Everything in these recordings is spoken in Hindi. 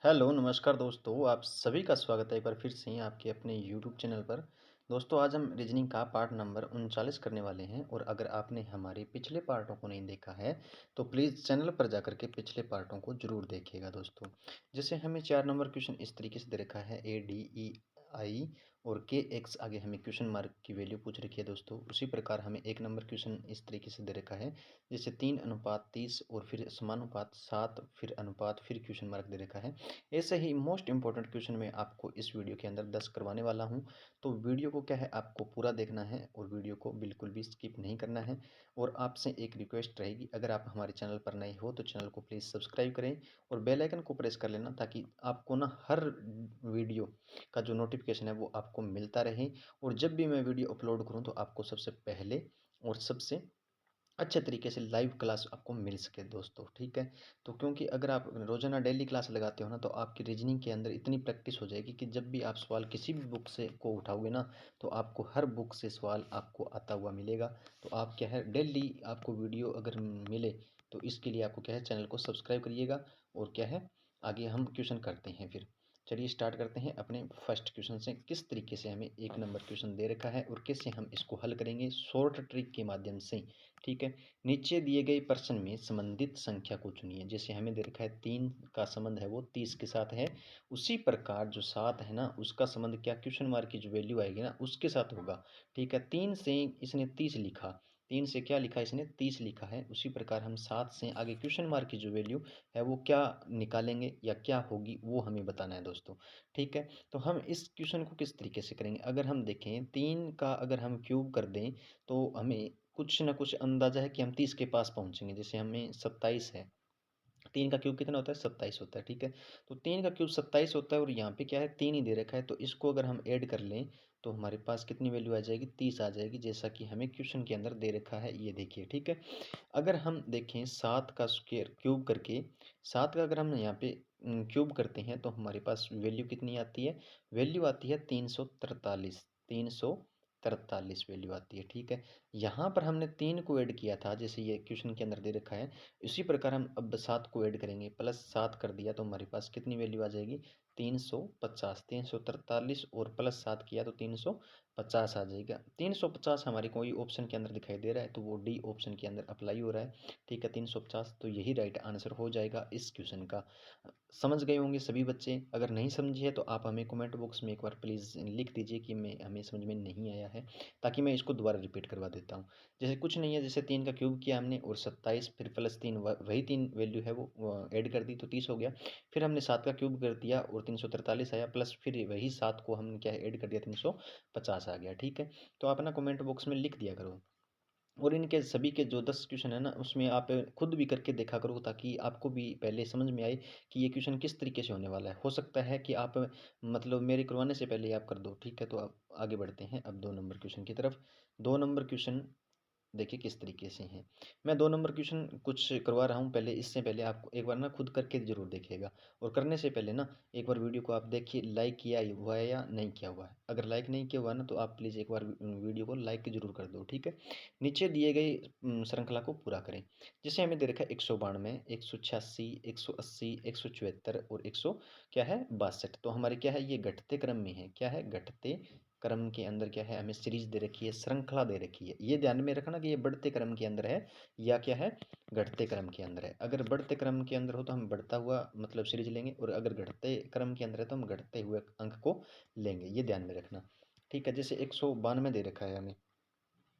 हेलो, नमस्कार दोस्तों, आप सभी का स्वागत है एक बार फिर से आपके अपने यूट्यूब चैनल पर। दोस्तों, आज हम रीज़निंग का पार्ट नंबर 39 करने वाले हैं और अगर आपने हमारे पिछले पार्टों को नहीं देखा है, तो प्लीज़ चैनल पर जाकर के पिछले पार्टों को ज़रूर देखिएगा दोस्तों। जैसे हमें 4 नंबर क्वेश्चन इस तरीके से दे रखा है ए, डी, ई, आई और के एक्स आगे हमें क्वेश्चन मार्क की वैल्यू पूछ रखी है दोस्तों। उसी प्रकार हमें 1 नंबर क्वेश्चन इस तरीके से दे रखा है, जैसे 3:30 और फिर समानुपात 7 फिर अनुपात फिर क्वेश्चन मार्क दे रखा है। ऐसे ही मोस्ट इंपॉर्टेंट क्वेश्चन मैं आपको इस वीडियो के अंदर 10 करवाने वाला हूं। तो वीडियो को क्या है, आपको पूरा देखना है और वीडियो को बिल्कुल भी स्किप नहीं करना है। और आपसे एक रिक्वेस्ट रहेगी, अगर आप हमारे चैनल पर नए हो तो चैनल को प्लीज़ सब्सक्राइब करें और बेल आइकन को प्रेस कर लेना, ताकि आपको ना हर वीडियो का जो नोटिफिकेशन है वो आपको मिलता रहे और जब भी मैं वीडियो अपलोड करूँ तो आपको सबसे पहले और सबसे अच्छे तरीके से लाइव क्लास आपको मिल सके दोस्तों, ठीक है। तो क्योंकि अगर आप रोज़ाना डेली क्लास लगाते हो ना, तो आपकी रीजनिंग के अंदर इतनी प्रैक्टिस हो जाएगी कि जब भी आप सवाल किसी भी बुक से को उठाओगे ना, तो आपको हर बुक से सवाल आपको आता हुआ मिलेगा। तो आप क्या है, डेली आपको वीडियो अगर मिले तो इसके लिए आपको क्या है, चैनल को सब्सक्राइब करिएगा। और क्या है, आगे हम क्वेश्चन करते हैं। फिर चलिए स्टार्ट करते हैं अपने फर्स्ट क्वेश्चन से। किस तरीके से हमें 1 नंबर क्वेश्चन दे रखा है और कैसे हम इसको हल करेंगे शॉर्ट ट्रिक के माध्यम से, ठीक है। नीचे दिए गए प्रश्न में संबंधित संख्या को चुनिए। जैसे हमें दे रखा है 3 का संबंध है वो 30 के साथ है, उसी प्रकार जो 7 है ना, उसका संबंध क्या क्वेश्चन मार्क की जो वैल्यू आएगी ना उसके साथ होगा, ठीक है। 3 से इसने 30 लिखा, 3 से क्या लिखा, इसने 30 लिखा है। उसी प्रकार हम 7 से आगे क्वेश्चन मार्क की जो वैल्यू है वो क्या निकालेंगे या क्या होगी, वो हमें बताना है दोस्तों, ठीक है। तो हम इस क्वेश्चन को किस तरीके से करेंगे, अगर हम देखें 3 का अगर हम क्यूब कर दें तो हमें कुछ ना कुछ अंदाजा है कि हम 30 के पास पहुंचेंगे। जैसे हमें 27 है, 3 का क्यूब कितना होता है, 27 होता है, ठीक है। तो 3 का क्यूब 27 होता है और यहाँ पे क्या है, 3 ही दे रखा है, तो इसको अगर हम ऐड कर लें तो हमारे पास कितनी वैल्यू आ जाएगी, 30 आ जाएगी, जैसा कि हमें क्वेश्चन के अंदर दे रखा है, ये देखिए, ठीक है। अगर हम देखें 7 का स्क्वायर क्यूब करके, 7 का अगर हम यहाँ पे क्यूब करते हैं तो हमारे पास वैल्यू कितनी आती है, वैल्यू आती है 343, 343 वैल्यू आती है, ठीक है। यहाँ पर हमने 3 को ऐड किया था, जैसे ये क्वेश्चन के अंदर दे रखा है। इसी प्रकार हम अब 7 को ऐड करेंगे, प्लस 7 कर दिया तो हमारे पास कितनी वैल्यू आ जाएगी, 350, 343 और प्लस 7 किया तो 350 आ जाएगा। 350 हमारे कोई ऑप्शन के अंदर दिखाई दे रहा है तो वो डी ऑप्शन के अंदर अप्लाई हो रहा है, ठीक है। 350 तो यही राइट आंसर हो जाएगा इस क्वेश्चन का। समझ गए होंगे सभी बच्चे। अगर नहीं समझे है तो आप हमें कमेंट बॉक्स में एक बार प्लीज़ लिख दीजिए कि मैं हमें समझ में नहीं आया है, ताकि मैं इसको दोबारा रिपीट करवा देता हूँ। जैसे कुछ नहीं है, जैसे 3 का क्यूब किया हमने और 27 फिर प्लस 3 वही 3 वैल्यू है वो ऐड कर दी तो 30 हो गया। फिर हमने 7 का क्यूब कर दिया और 343 आया, प्लस फिर वही 7 को हमने क्या है ऐड कर दिया, 350 आ गया, ठीक है। तो आप ना कमेंट बॉक्स में लिख दिया करो। और इनके सभी के जो 10 क्वेश्चन है ना, उसमें आप खुद भी करके देखा करो, ताकि आपको भी पहले समझ में आए कि ये क्वेश्चन किस तरीके से होने वाला है। हो सकता है कि आप मतलब मेरे करवाने से पहले ही आप कर दो, ठीक है। तो आप आगे बढ़ते हैं अब 2 नंबर क्वेश्चन की तरफ। 2 नंबर क्वेश्चन देखिए किस तरीके से हैं। मैं 2 नंबर क्वेश्चन कुछ करवा रहा हूँ पहले, इससे पहले आप एक बार ना खुद करके ज़रूर देखिएगा। और करने से पहले ना एक बार वीडियो को आप देखिए, लाइक किया हुआ है या नहीं किया हुआ है। अगर लाइक नहीं किया हुआ है ना, तो आप प्लीज़ एक बार वीडियो को लाइक ज़रूर कर दो, ठीक है। नीचे दिए गए श्रृंखला को पूरा करें। जैसे हमें दे रखा है 192, 186, 180, 174 और 100 क्या है 62। तो हमारे क्या है, ये घटते क्रम में है, क्या है, घटते क्रम के अंदर क्या है, हमें सीरीज दे रखी है, श्रृंखला दे रखी है। ये ध्यान में रखना कि ये बढ़ते क्रम के अंदर है या क्या है, घटते क्रम के अंदर है। अगर बढ़ते क्रम के अंदर हो तो हम बढ़ता हुआ मतलब सीरीज लेंगे, और अगर घटते क्रम के अंदर है तो हम घटते हुए अंक को लेंगे, ये ध्यान में रखना, ठीक है। जैसे 192 दे रखा है हमें,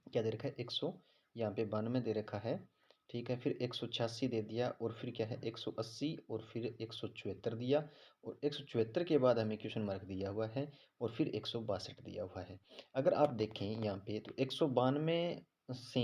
क्या दे रखा है, 100 यहाँ पे 92 दे रखा है, ठीक है। फिर 186 दे दिया और फिर क्या है 180 और फिर 174 दिया, और 174 के बाद हमें क्वेश्चन मार्क दिया हुआ है और फिर 162 दिया हुआ है। अगर आप देखें यहाँ पे तो 192 से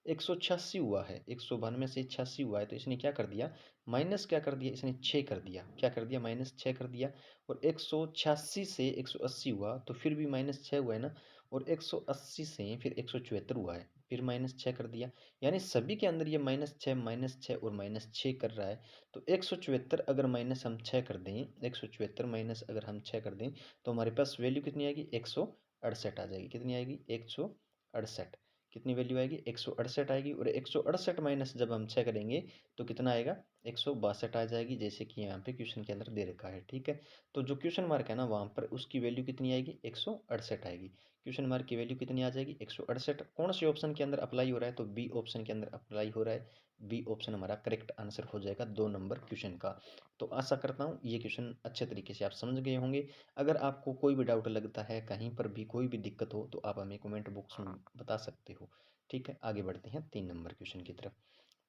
186 हुआ है, 192 से 86 हुआ है, तो इसने क्या कर दिया, माइनस क्या कर दिया, इसने 6 कर दिया, क्या कर दिया, माइनस 6 कर दिया। और 186 से 180 हुआ तो फिर भी माइनस 6 हुआ है ना, और 180 से फिर 174 हुआ है, फिर माइनस 6 कर दिया। यानी सभी के अंदर ये माइनस 6 और माइनस 6 कर रहा है। तो 174 अगर माइनस हम 6 कर दें, 174 माइनस अगर हम 6 कर दें, तो हमारे पास वैल्यू कितनी आएगी, 168 आ जाएगी। कितनी आएगी, 168। कितनी वैल्यू आएगी 168 आएगी, और 168 माइनस जब हम 6 करेंगे तो कितना आएगा 162 आ जाएगी, जैसे कि यहाँ पे क्वेश्चन के अंदर दे रखा है। ठीक है, तो जो क्वेश्चन मार्क है ना वहाँ पर उसकी वैल्यू कितनी आएगी 168 आएगी। क्वेश्चन मार्क की वैल्यू कितनी आ जाएगी 168। कौन से ऑप्शन के अंदर अप्लाई हो रहा है, तो बी ऑप्शन के अंदर अप्लाई हो रहा है। बी ऑप्शन हमारा करेक्ट आंसर हो जाएगा 2 नंबर क्वेश्चन का। तो आशा करता हूँ ये क्वेश्चन अच्छे तरीके से आप समझ गए होंगे। अगर आपको कोई भी डाउट लगता है, कहीं पर भी कोई भी दिक्कत हो, तो आप हमें कमेंट बॉक्स में बता सकते हो। ठीक है, आगे बढ़ते हैं 3 नंबर क्वेश्चन की तरफ।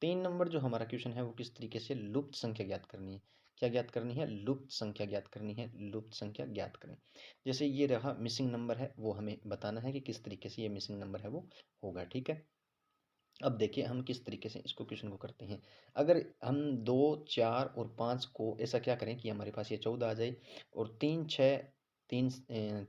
3 नंबर जो हमारा क्वेश्चन है वो किस तरीके से लुप्त संख्या ज्ञात करनी है। क्या ज्ञात करनी है, लुप्त संख्या ज्ञात करनी है, लुप्त संख्या ज्ञात करें। जैसे ये रहा मिसिंग नंबर है, वो हमें बताना है कि किस तरीके से ये मिसिंग नंबर है वो होगा। ठीक है, अब देखिए हम किस तरीके से इसको क्वेश्चन को करते हैं। अगर हम 2, 4 और 5 को ऐसा क्या करें कि हमारे पास ये 14 आ जाए, और 3, 6,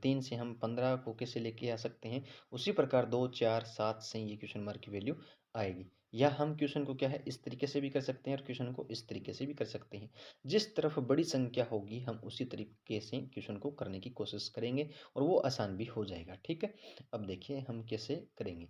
3 से हम 15 को कैसे लेके आ सकते हैं, उसी प्रकार 2, 4, 7 से ये क्वेश्चन मार्क की वैल्यू आएगी। या हम क्वेश्चन को क्या है इस तरीके से भी कर सकते हैं, और क्वेश्चन को इस तरीके से भी कर सकते हैं। जिस तरफ बड़ी संख्या होगी हम उसी तरीके से क्वेश्चन को करने की कोशिश करेंगे, और वो आसान भी हो जाएगा। ठीक है, अब देखिए हम कैसे करेंगे।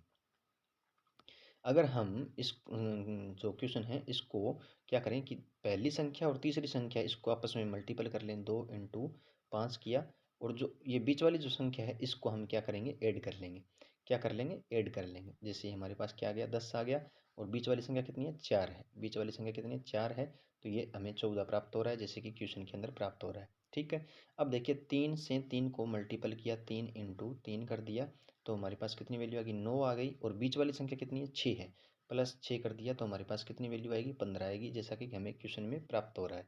अगर हम इस जो क्वेश्चन है इसको क्या करें कि पहली संख्या और तीसरी संख्या इसको आपस में मल्टीपल कर लें, 2 × 5 किया, और जो ये बीच वाली जो संख्या है इसको हम क्या करेंगे ऐड कर लेंगे। क्या कर लेंगे, ऐड कर लेंगे। जैसे हमारे पास क्या आ गया 10 आ गया, और बीच वाली संख्या कितनी है 4 है, बीच वाली संख्या कितनी है 4 है, तो ये हमें 14 प्राप्त हो रहा है, जैसे कि क्वेश्चन के अंदर प्राप्त हो रहा है। ठीक है, अब देखिए 3 से 3 को मल्टीपल किया, 3 × 3 कर दिया, तो हमारे पास कितनी वैल्यू आ गई 9 आ गई, और बीच वाली संख्या कितनी है 6 है, प्लस 6 कर दिया तो हमारे पास कितनी वैल्यू आएगी 15 आएगी, जैसा कि हमें क्वेश्चन में प्राप्त हो रहा है।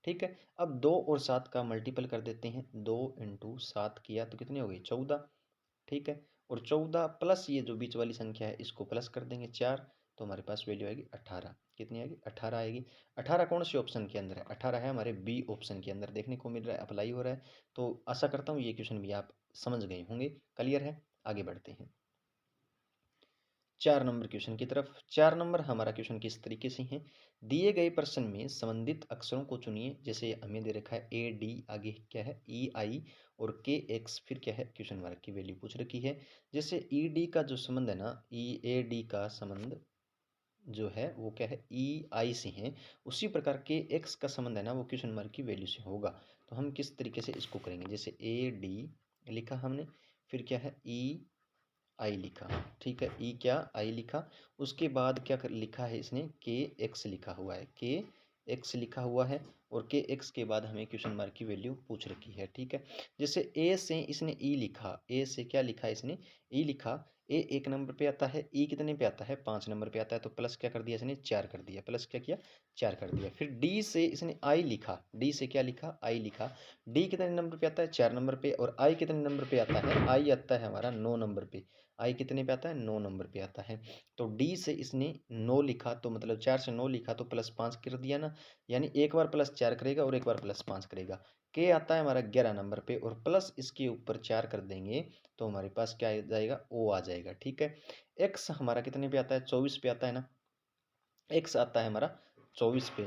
ठीक है, अब 2 और 7 का मल्टीपल कर देते हैं, 2 × 7 किया तो कितनी हो गई 14। ठीक है, और 14 प्लस ये जो बीच वाली संख्या है इसको प्लस कर देंगे 4, तो हमारे पास वैल्यू आएगी 18। कितनी आएगी 18 आएगी। 18 कौन से ऑप्शन के अंदर है, 18 है हमारे बी ऑप्शन के अंदर देखने को मिल रहा है, अप्लाई हो रहा है। तो आशा करता हूँ ये क्वेश्चन भी आप समझ गए होंगे, क्लियर है। आगे बढ़ते हैं 4 नंबर क्वेश्चन की तरफ। 4 नंबर हमारा क्वेश्चन किस तरीके से है, दिए गए प्रश्न में संबंधित अक्षरों को चुनिए। जैसे हमें दे रखा है ए डी, आगे क्या है ई आई, और के एक्स, फिर क्या है क्वेश्चन मार्क की वैल्यू पूछ रखी है। जैसे ई डी का जो संबंध है ना, ई ए डी का संबंध जो है वो क्या है ई आई से है, उसी प्रकार के एक्स का संबंध है ना वो क्वेश्चन मार्क की वैल्यू से होगा। तो हम किस तरीके से इसको करेंगे, जैसे ए डी लिखा हमने, फिर क्या है ई आई लिखा। ठीक है, ई क्या आई लिखा, उसके बाद क्या लिखा है इसने के एक्स लिखा हुआ है, के एक्स लिखा हुआ है, और के एक्स के बाद हमें क्वेश्चन मार्क की वैल्यू पूछ रखी है। ठीक है, जैसे ए से इसने ई लिखा, ए से क्या लिखा है इसने ई लिखा, ए 1 नंबर पे आता है, ई कितने पे आता है 5 नंबर पे आता है, तो प्लस क्या कर दिया इसने 4 कर दिया, प्लस क्या किया 4 कर दिया। फिर डी से इसने आई लिखा, डी से क्या लिखा आई लिखा, डी कितने नंबर पे आता है 4 नंबर पे, और आई कितने नंबर पे आता है आई आता है हमारा 9 नंबर पे, आई कितने पे आता है 9 नंबर पे आता है। तो डी से इसने 9 लिखा, तो मतलब 4 से 9 लिखा तो +5 कर दिया ना, यानी एक बार +4 करेगा और एक बार +5 करेगा। के आता है हमारा 11 नंबर पे, और प्लस इसके ऊपर 4 कर देंगे तो हमारे पास क्या आ जाएगा ओ आ जाएगा। ठीक है, एक्स हमारा कितने पे आता है 24 पे आता है ना, एक्स आता है हमारा 24 पे,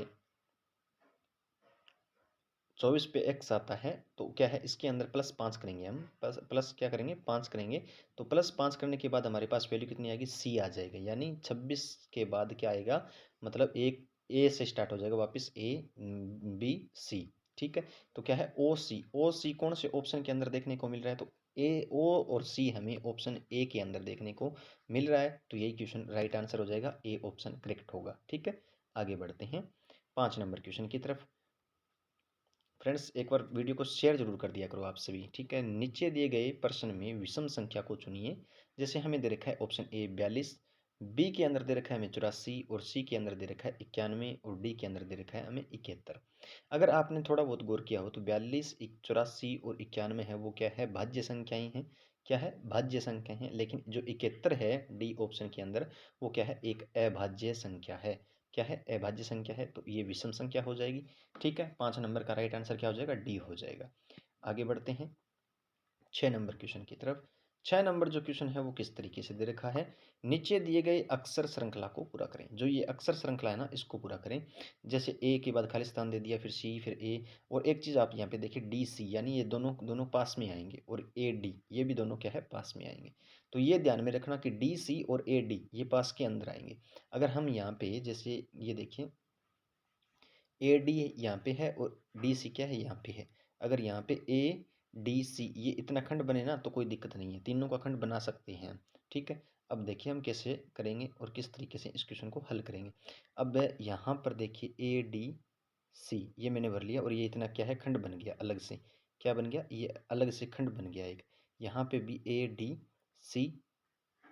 24 पे एक्स आता है, तो क्या है इसके अंदर +5 करेंगे हम, प्लस प्लस क्या करेंगे 5 करेंगे, तो +5 करने के बाद हमारे पास वैल्यू कितनी आएगी सी आ जाएगा, यानी 26 के बाद क्या आएगा, मतलब एक ए से स्टार्ट हो जाएगा वापस ए बी सी। ठीक है, तो क्या है ओ सी कौन से ऑप्शन के अंदर देखने को मिल रहा है, तो ए ओ और सी हमें ऑप्शन ए के अंदर देखने को मिल रहा है, तो यही क्वेश्चन राइट आंसर हो जाएगा, ए ऑप्शन करेक्ट होगा। ठीक है, आगे बढ़ते हैं 5 नंबर क्वेश्चन की तरफ। फ्रेंड्स एक बार वीडियो को शेयर जरूर कर दिया करो आप सभी। ठीक है, नीचे दिए गए प्रश्न में विषम संख्या को चुनिए। जैसे हमें दे रखा है ऑप्शन ए 42, बी के अंदर दे रखा है हमें 84, और सी के अंदर दे रखा है 91, और डी के अंदर दे रखा है हमें 71। अगर आपने थोड़ा बहुत गौर किया हो तो 42, 84 और 91 है वो क्या है भाज्य संख्याएं हैं, क्या है भाज्य संख्या है, लेकिन जो 71 है डी ऑप्शन के अंदर वो क्या है एक अभाज्य संख्या है। क्या है अभाज्य संख्या है, तो ये विषम संख्या हो जाएगी। ठीक है, 5 नंबर का राइट आंसर क्या हो जाएगा डी हो जाएगा। आगे बढ़ते हैं 6 नंबर क्वेश्चन की तरफ। 6 नंबर जो क्वेश्चन है वो किस तरीके से दे रखा है, नीचे दिए गए अक्षर श्रृंखला को पूरा करें। जो ये अक्षर श्रृंखला है ना, इसको पूरा करें। जैसे ए के बाद खाली स्थान दे दिया, फिर सी, फिर ए, और एक चीज़ आप यहाँ पे देखिए डी सी, यानी ये दोनों दोनों पास में आएंगे, और ए डी ये भी दोनों क्या है, पास में आएंगे। तो ये ध्यान में रखना कि डी सी और ए डी ये पास के अंदर आएंगे। अगर हम यहाँ पे जैसे ये देखिए ए डी यहाँ पे है और डी सी क्या है, यहाँ पे है। अगर यहाँ पे ए डी सी ये इतना खंड बने ना तो कोई दिक्कत नहीं है, तीनों का खंड बना सकते हैं। ठीक है, अब देखिए हम कैसे करेंगे और किस तरीके से इस क्वेश्चन को हल करेंगे। अब यहाँ पर देखिए ए डी सी ये मैंने भर लिया, और ये इतना क्या है, खंड बन गया अलग से। क्या बन गया, ये अलग से खंड बन गया एक। यहाँ पे भी ए डी सी,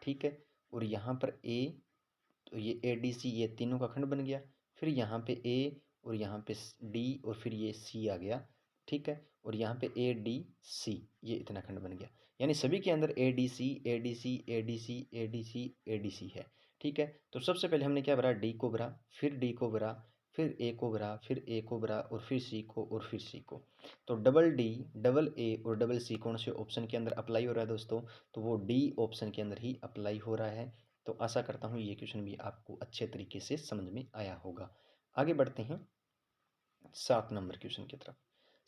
ठीक है, और यहाँ पर ए, तो ये ए डी सी ये तीनों का खंड बन गया। फिर यहाँ पे ए और यहाँ पे डी और फिर ये सी आ गया। ठीक है, और यहाँ पे ए डी सी ये इतना खंड बन गया, यानी सभी के अंदर A D C A D C A D C A D C A D C है। ठीक है, तो सबसे पहले हमने क्या भरा, डी को भरा, फिर डी को भरा, फिर ए को भरा, फिर ए को भरा, और फिर सी को, और फिर सी को। तो डबल डी, डबल ए और डबल सी कौन से ऑप्शन के अंदर अप्लाई हो रहा है दोस्तों, तो वो डी ऑप्शन के अंदर ही अप्लाई हो रहा है। तो आशा करता हूँ ये क्वेश्चन भी आपको अच्छे तरीके से समझ में आया होगा। आगे बढ़ते हैं 7 नंबर क्वेश्चन की तरफ।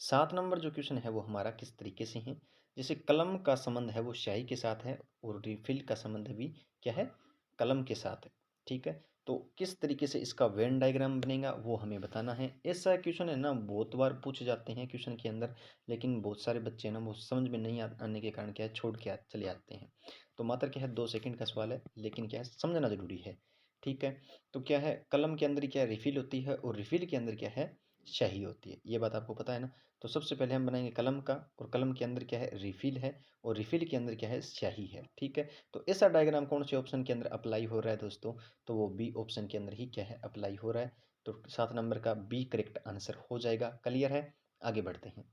7 नंबर जो क्वेश्चन है वो हमारा किस तरीके से है, जैसे कलम का संबंध है वो स्याही के साथ है, और रिफिल का संबंध भी क्या है, कलम के साथ है। ठीक है, तो किस तरीके से इसका वेन डायग्राम बनेगा वो हमें बताना है। ऐसा क्वेश्चन है ना, बहुत बार पूछे जाते हैं क्वेश्चन के अंदर, लेकिन बहुत सारे बच्चे ना वो समझ में नहीं आने के कारण क्या है, छोड़ के चले आते हैं। तो मात्र क्या है 2 सेकंड का सवाल है, लेकिन क्या है समझना जरूरी है। ठीक है, तो क्या है, कलम के अंदर क्या रिफिल होती है, और रिफिल के अंदर क्या है, स्याही होती है। ये बात आपको पता है ना। तो सबसे पहले हम बनाएंगे कलम का, और कलम के अंदर क्या है, रिफिल है, और रिफिल के अंदर क्या है, स्याही है। ठीक है, तो ऐसा डायग्राम कौन से ऑप्शन के अंदर अप्लाई हो रहा है दोस्तों, तो वो बी ऑप्शन के अंदर ही क्या है, अप्लाई हो रहा है। तो 7 नंबर का बी करेक्ट आंसर हो जाएगा। क्लियर है, आगे बढ़ते हैं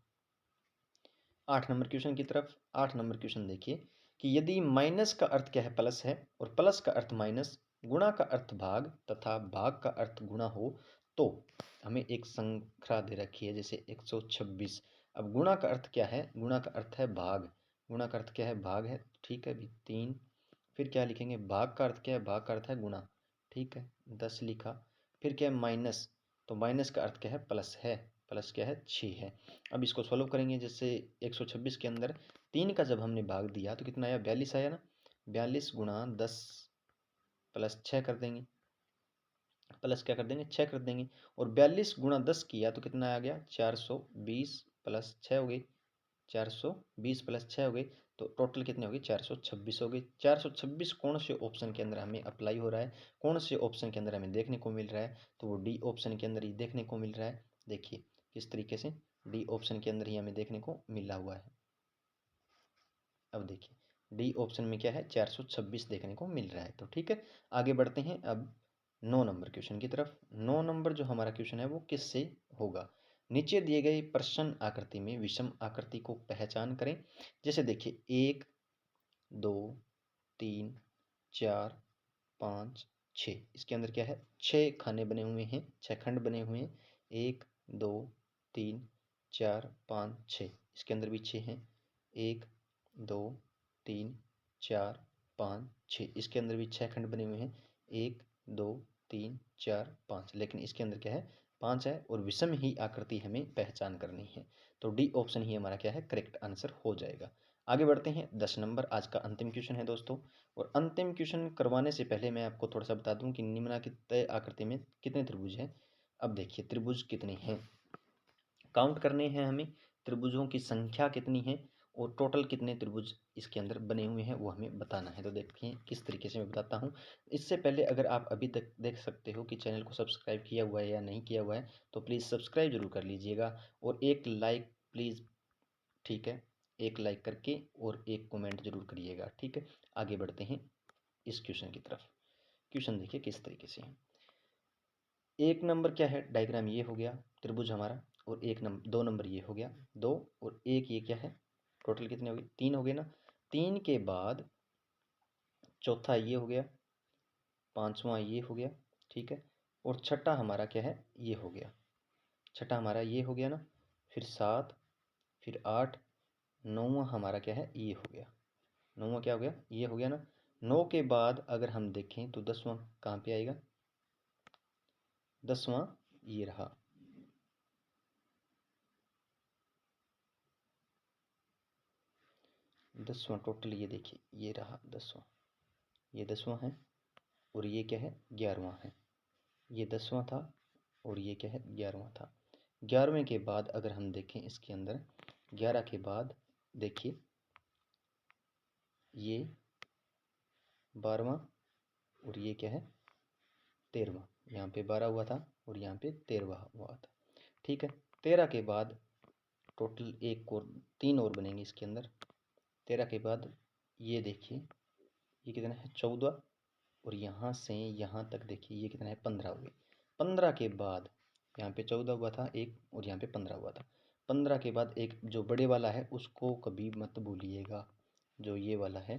8 नंबर क्वेश्चन की तरफ। 8 नंबर क्वेश्चन देखिए कि यदि माइनस का अर्थ क्या है, प्लस है, और प्लस का अर्थ माइनस, गुणा का अर्थ भाग, तथा भाग का अर्थ गुणा हो, तो हमें एक संख्या दे रखी है जैसे 126। अब गुणा का अर्थ क्या है, गुणा का अर्थ है भाग, गुणा का अर्थ क्या है, भाग है। ठीक है, अभी 3, फिर क्या लिखेंगे, भाग का अर्थ क्या है, भाग का अर्थ है गुणा। ठीक है, 10 लिखा। फिर क्या है, माइनस, तो माइनस का अर्थ क्या है, प्लस है, प्लस क्या है, 6 है। अब इसको सॉल्व करेंगे, जैसे 126 के अंदर 3 का जब हमने भाग दिया तो कितना आया, 42 आया ना। 42 गुणा 10 प्लस 6 कर देंगे, प्लस क्या कर देंगे, 6 कर देंगे। और 42 गुणा 10 किया तो कितना आ गया, 420 प्लस 6 हो गई, 420 प्लस 6 हो गई। तो टोटल कितने हो गए, 426 हो गई। 426 कौन से ऑप्शन के अंदर हमें अप्लाई हो रहा है, कौन से ऑप्शन के अंदर हमें देखने को मिल रहा है, तो वो डी ऑप्शन के अंदर ही देखने को मिल रहा है। देखिए किस तरीके से, डी ऑप्शन के अंदर ही हमें देखने को मिला हुआ है। अब देखिए डी ऑप्शन में क्या है, 426 देखने को मिल रहा है। तो ठीक है, आगे बढ़ते हैं अब 9 नंबर क्वेश्चन की तरफ। 9 नंबर जो हमारा क्वेश्चन है वो किससे होगा, नीचे दिए गए प्रश्न आकृति में विषम आकृति को पहचान करें। जैसे देखिए 1 2 3 4 5 6, इसके अंदर क्या है, 6 खाने बने हुए हैं, 6 खंड बने हुए हैं। 1 2 3 4 5 6, इसके अंदर भी 6 हैं। 1 2 3 4 5 6, इसके अंदर भी 6 खंड बने हुए हैं। 1 2 3 4 5, लेकिन इसके अंदर क्या है, 5 है, और विषम ही आकृति हमें पहचान करनी है। तो डी ऑप्शन ही हमारा क्या है, करेक्ट आंसर हो जाएगा। आगे बढ़ते हैं 10 नंबर, आज का अंतिम क्वेश्चन है दोस्तों। और अंतिम क्वेश्चन करवाने से पहले मैं आपको थोड़ा सा बता दूं कि निम्नलिखित आकृति में कितने त्रिभुज हैं। अब देखिए त्रिभुज कितने हैं, काउंट करने हैं हमें, त्रिभुजों की संख्या कितनी है, और टोटल कितने त्रिभुज इसके अंदर बने हुए हैं वो हमें बताना है। तो देखिए किस तरीके से मैं बताता हूँ। इससे पहले अगर आप अभी तक देख सकते हो कि चैनल को सब्सक्राइब किया हुआ है या नहीं किया हुआ है, तो प्लीज़ सब्सक्राइब जरूर कर लीजिएगा, और एक लाइक प्लीज़, ठीक है, एक लाइक करके और एक कमेंट जरूर करिएगा। ठीक है, आगे बढ़ते हैं इस क्वेश्चन की तरफ। क्वेश्चन देखिए किस तरीके से है। 1 नंबर क्या है, डायग्राम ये हो गया त्रिभुज हमारा, और 2 नंबर ये हो गया 2, और 1 ये क्या है, टोटल कितने हो गए, 3 हो गए ना। 3 के बाद चौथा ये हो गया, पांचवा ये हो गया। ठीक है, और छठा हमारा क्या है, ये हो गया, छठा हमारा ये हो गया ना। फिर 7, फिर 8, नौवां हमारा क्या है, ये हो गया। 9वां क्या हो गया, ये हो गया ना। 9 के बाद अगर हम देखें तो 10वां कहाँ पे आएगा, 10वां ये रहा। 10वां टोटल ये देखिए, ये रहा 10वां, ये 10वां है और ये क्या है, 11वां है। ये 10वां था और ये क्या है, 11वां था। 11वें के बाद अगर हम देखें इसके अंदर, 11 के बाद देखिए ये 12वां और ये क्या है, 13वां। यहाँ पे 12 हुआ था और यहाँ पे 13वां हुआ था। ठीक है, 13 के बाद टोटल एक और 3 और बनेंगे इसके अंदर। 13 के बाद ये देखिए, ये कितना है, 14, और यहाँ से यहाँ तक देखिए ये कितना है, 15 हुए। 15 के बाद यहाँ पे 14 हुआ था एक और यहाँ पे 15 हुआ था। 15 के बाद एक जो बड़े वाला है उसको कभी मत भूलिएगा, जो ये वाला है।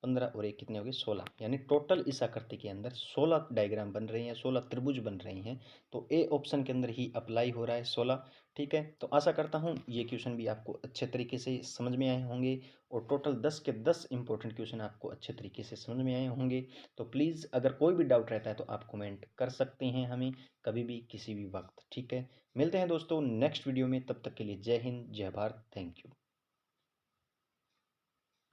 15 और एक कितने हो गए, 16। यानी टोटल इस आकृति के अंदर 16 डायग्राम बन रहे हैं, 16 त्रिभुज बन रहे हैं। तो ए ऑप्शन के अंदर ही अप्लाई हो रहा है 16। ठीक है, तो आशा करता हूँ ये क्वेश्चन भी आपको अच्छे तरीके से समझ में आए होंगे और टोटल 10 के 10 इंपॉर्टेंट क्वेश्चन आपको अच्छे तरीके से समझ में आए होंगे। तो प्लीज़ अगर कोई भी डाउट रहता है तो आप कमेंट कर सकते हैं हमें कभी भी किसी भी वक्त। ठीक है, मिलते हैं दोस्तों नेक्स्ट वीडियो में, तब तक के लिए जय हिंद, जय भारत, थैंक यू।